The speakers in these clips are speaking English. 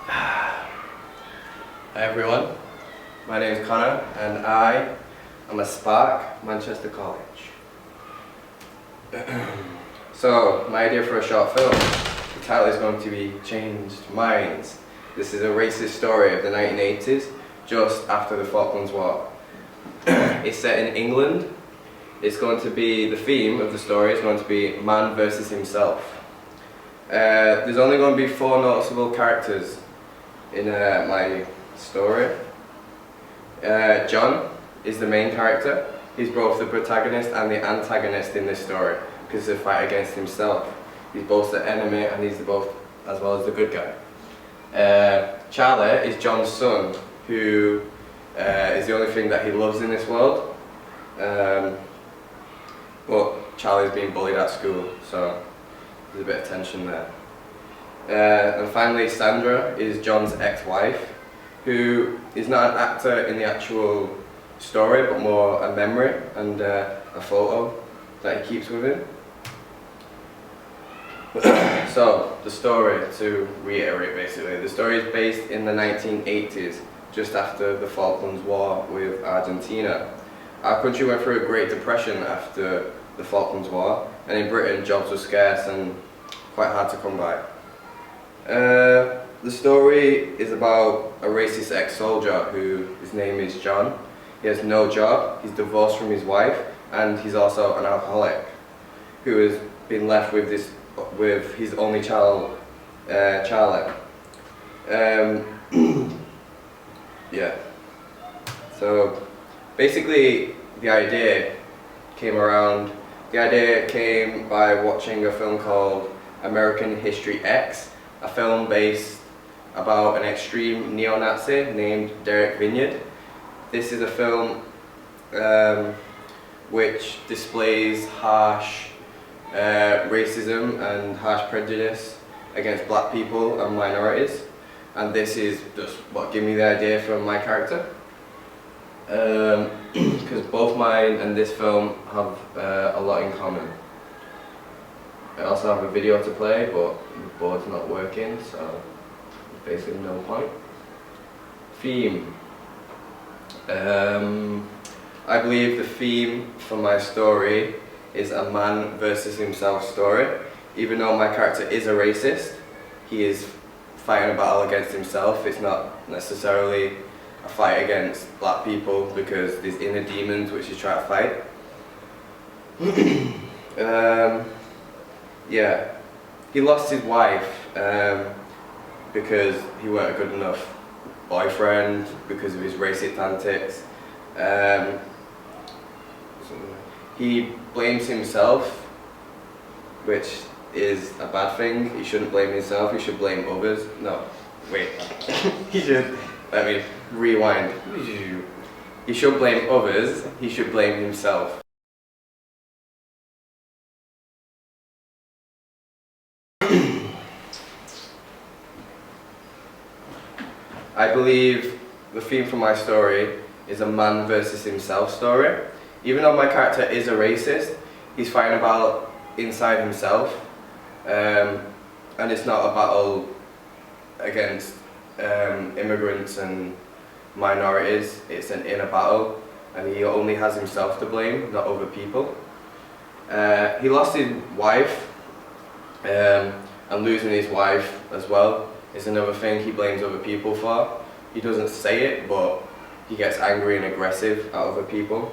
Hi everyone, my name is Connor and I am a Spark, Manchester College. So, my idea for a short film, the title is going to be Changed Minds. This is a racist story of the 1980s, just after the Falklands War. It's set in England. It's going to be, the theme of the story is going to be man versus himself. There's only going to be 4 noticeable characters in my story. John is the main character. He's both the protagonist and the antagonist in this story because it's a fight against himself. He's both the enemy and he's both as well as the good guy. Charlie is John's son, who is the only thing that he loves in this world. But Charlie's being bullied at school, so there's a bit of tension there. And finally, Sandra is John's ex-wife, who is not an actor in the actual story, but more a memory and a photo that he keeps with him. So, the story, to reiterate basically, the story is based in the 1980s, just after the Falklands War with Argentina. Our country went through a Great Depression after the Falklands War, and in Britain jobs were scarce and quite hard to come by. The story is about a racist ex-soldier who, his name is John. He has no job, he's divorced from his wife, and he's also an alcoholic who has been left with his only child, Charlie. Yeah. So basically the idea came by watching a film called American History X, a film based about an extreme neo-Nazi named Derek Vinyard. This is a film which displays harsh racism and harsh prejudice against black people and minorities, and this is just what gave me the idea for my character. Because both mine and this film have a lot in common. I also have a video to play, but the board's not working, so basically no point. Theme. I believe the theme for my story is a man versus himself story. Even though my character is a racist, he is fighting a battle against himself. It's not necessarily a fight against black people because there's inner demons which he's trying to fight. Yeah, he lost his wife because he weren't a good enough boyfriend because of his racist antics. He blames himself, which is a bad thing. He shouldn't blame himself, he should blame others. No, wait, he should, let me rewind. He should blame others, he should blame himself. I believe the theme for my story is a man versus himself story. Even though my character is a racist, he's fighting a battle inside himself, and it's not a battle against immigrants and minorities, it's an inner battle, and he only has himself to blame, not other people. He lost his wife, and losing his wife as well is another thing he blames other people for. He doesn't say it, but he gets angry and aggressive at other people,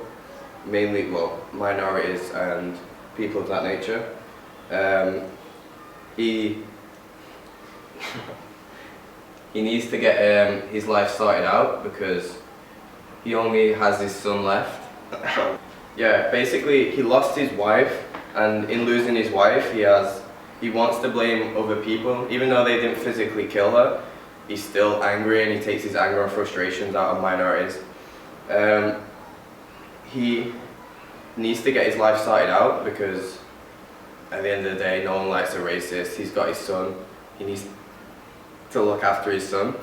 mainly, well, minorities and people of that nature. He needs to get his life sorted out because he only has his son left. Yeah, basically he lost his wife, and in losing his wife he wants to blame other people. Even though they didn't physically kill her, he's still angry and he takes his anger and frustrations out on minorities. He needs to get his life sorted out because at the end of the day no one likes a racist. He's got his son, he needs to look after his son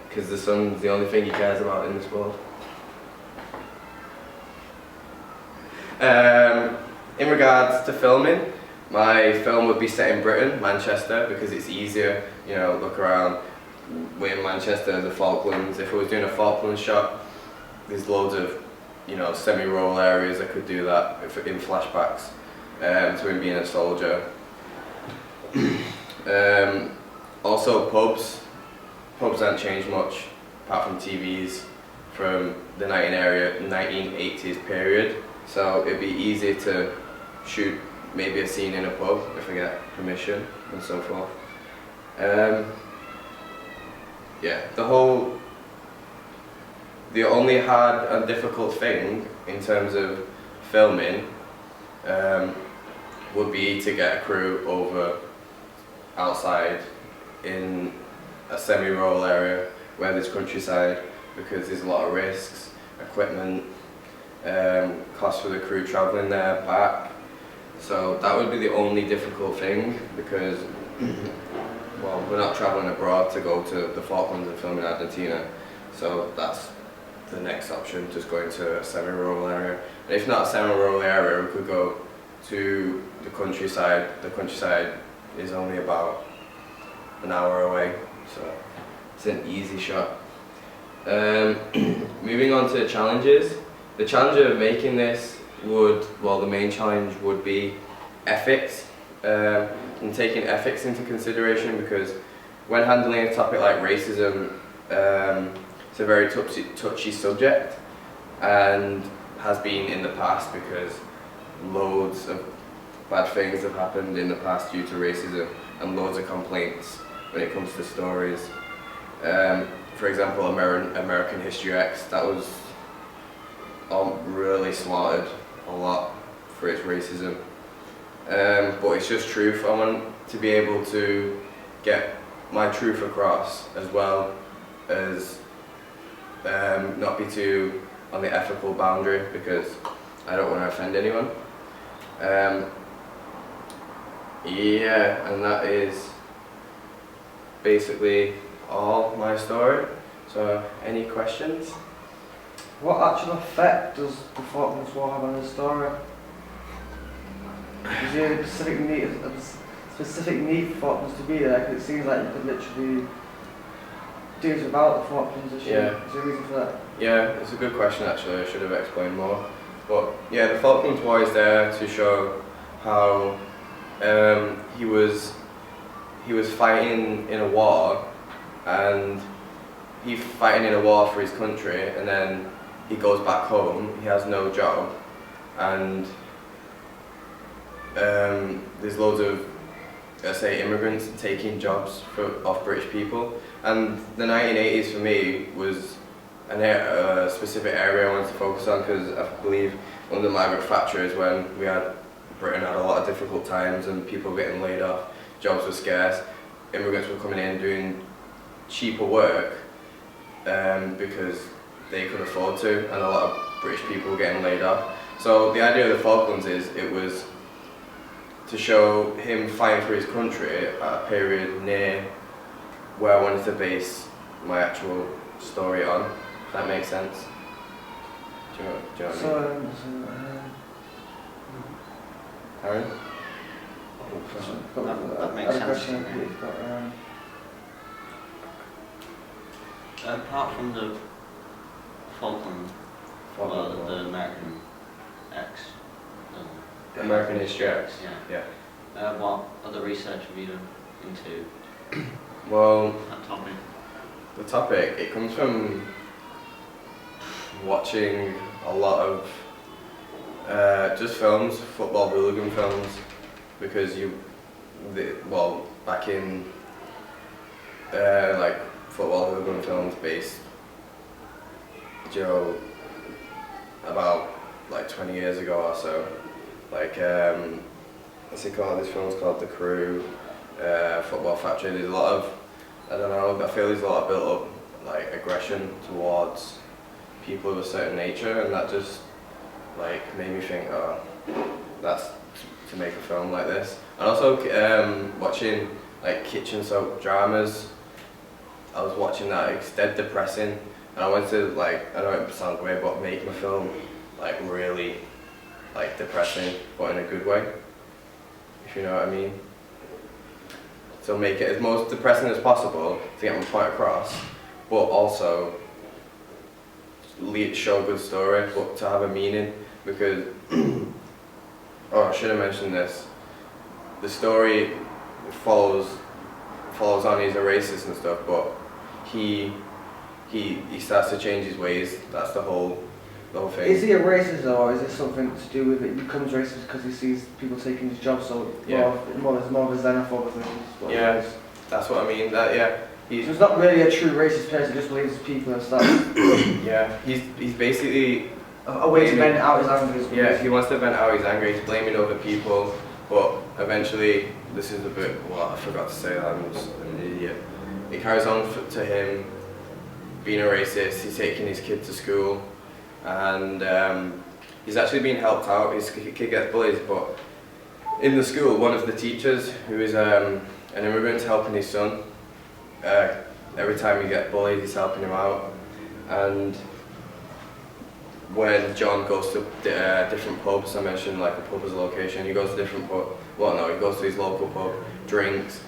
because the son's the only thing he cares about in this world. In regards to filming, my film would be set in Britain, Manchester, because it's easier, you know, look around. we're in Manchester, the Falklands. If I was doing a Falklands shot, there's loads of, you know, semi-rural areas I could do that in flashbacks to him being a soldier. Also pubs haven't changed much apart from TVs from the 1980s period, so it'd be easy to shoot maybe a scene in a pub if I get permission and so forth. Yeah, the only hard and difficult thing in terms of filming would be to get a crew over outside in a semi-rural area where there's countryside, because there's a lot of risks, equipment, cost for the crew travelling there, back. So that would be the only difficult thing, because well, we're not travelling abroad to go to the Falklands and film in Argentina, so that's the next option, just going to a semi-rural area. And if not a semi-rural area, we could go to the countryside. The countryside is only about an hour away, so it's an easy shot. Moving on to the challenges. The challenge of making this the main challenge would be ethics, and taking ethics into consideration, because when handling a topic like racism, it's a very touchy subject, and has been in the past, because loads of bad things have happened in the past due to racism, and loads of complaints when it comes to stories. For example, American History X, that was really slaughtered a lot for its racism. But it's just truth. I want to be able to get my truth across, as well as not be too on the ethical boundary, because I don't want to offend anyone. Yeah, and that is basically all my story. So, any questions? What actual effect does the Falklands War have on the story? Is there a specific need for Falklands to be there? Because it seems like you could literally do it without the Falklands issue. Yeah. Is there a reason for that? Yeah, it's a good question actually. I should have explained more. But yeah, the Falklands War is there to show how he was fighting in a war, and he's fighting in a war for his country, and then he goes back home, he has no job, and there's loads of, let's say, immigrants taking jobs off British people. And the 1980s for me was a specific area I wanted to focus on, because I believe under Margaret Thatcher is when Britain had a lot of difficult times and people were getting laid off, jobs were scarce, immigrants were coming in doing cheaper work because they could afford to, and a lot of British people were getting laid off. So the idea of the Falklands it was to show him fighting for his country at a period near where I wanted to base my actual story on, if that makes sense. Do you know what I mean? Aaron? That makes sense. Apart from the Falkland, the American X, American History X. Yeah. What other research have you done into Well, that topic? The topic, it comes from watching a lot of just films, football hooligan films, because back in like football hooligan films based, about like 20 years ago or so, like what's it called? This film's called The Crew, Football Factory. There's a lot of, I don't know, I feel there's a lot of built up like aggression towards people of a certain nature, and that just like made me think, oh, that's to make a film like this. And also watching like kitchen soap dramas, I was watching that, it's dead depressing, and I wanted to, like, I know it sounds weird, but make my film like really like depressing, but in a good way, if you know what I mean. to make it as most depressing as possible to get my point across, but also show a good story, but to have a meaning. Because oh, I should have mentioned this. The story follows on. He's a racist and stuff, but he starts to change his ways. That's the whole thing. Is he a racist though, or is it something to do with it? He becomes racist because he sees people taking his job, so Yeah. more of a xenophobe, I think. Is what Yeah. it is. That's what I mean. That yeah. So he's not really a true racist person, he just believes people and stuff. Yeah. He's basically A way to vent out his anger is yeah. He wants to vent out his anger. He's blaming other people, but eventually this is a bit. Well, I forgot to say that. I'm just an idiot. It carries on to him being a racist. He's taking his kid to school, and he's actually being helped out. His kid gets bullied, but in the school, one of the teachers, who is an immigrant, helping his son. Every time he gets bullied, he's helping him out. And when John goes to different pubs, I mentioned like a pub as a location, he goes to different pub. Well, no, he goes to his local pub, drinks,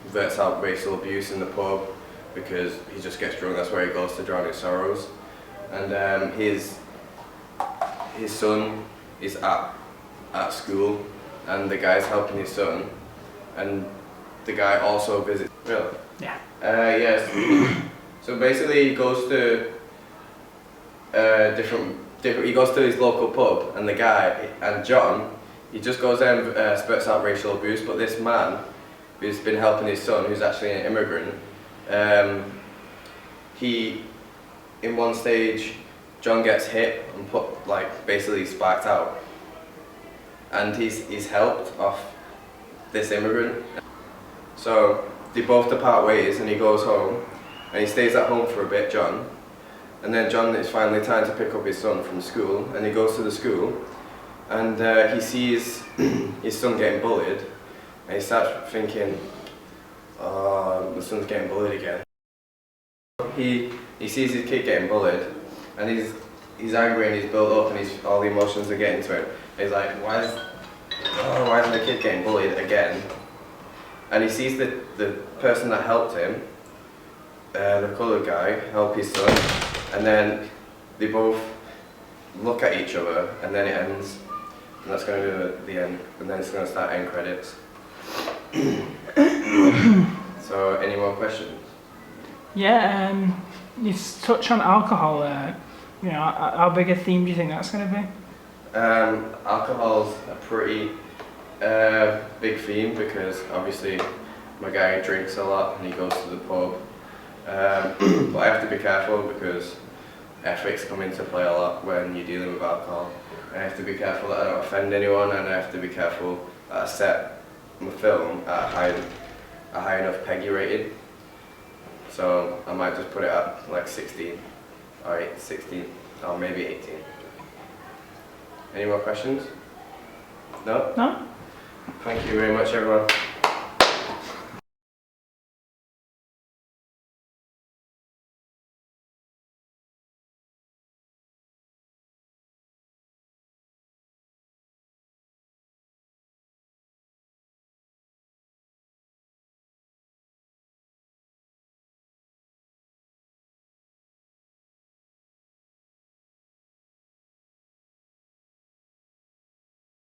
vets out racial abuse in the pub because he just gets drunk. That's where he goes to drown his sorrows. And his son is at school, and the guy's helping his son, and the guy also visits. Really? Yeah. Yes. So basically, he goes to different. He goes to his local pub, and the guy and John, he just goes there and spurts out racial abuse. But this man, who's been helping his son, who's actually an immigrant, he, in one stage, John gets hit and basically sparked out, and he's helped off this immigrant. So they both depart ways, and he goes home, and he stays at home for a bit, John. And then John, it's finally time to pick up his son from school, and he goes to the school, and he sees his son getting bullied, and he starts thinking, oh, my son's getting bullied again. He sees his kid getting bullied, and he's angry and he's built up, and all the emotions are getting to him. He's like, why is my kid getting bullied again? And he sees the person that helped him, the coloured guy, help his son, and then they both look at each other, and then it ends, and that's going to be the end, and then it's going to start end credits. So, any more questions? Yeah, you touch on alcohol. You know, how big a theme do you think that's going to be? Alcohol's a pretty big theme because obviously my guy drinks a lot and he goes to the pub. But I have to be careful because ethics come into play a lot when you're dealing with alcohol. I have to be careful that I don't offend anyone, and I have to be careful that I set my film at a high enough PEGI rating. So I might just put it at like 16, or 16, or maybe 18. Any more questions? No? No? Thank you very much, everyone.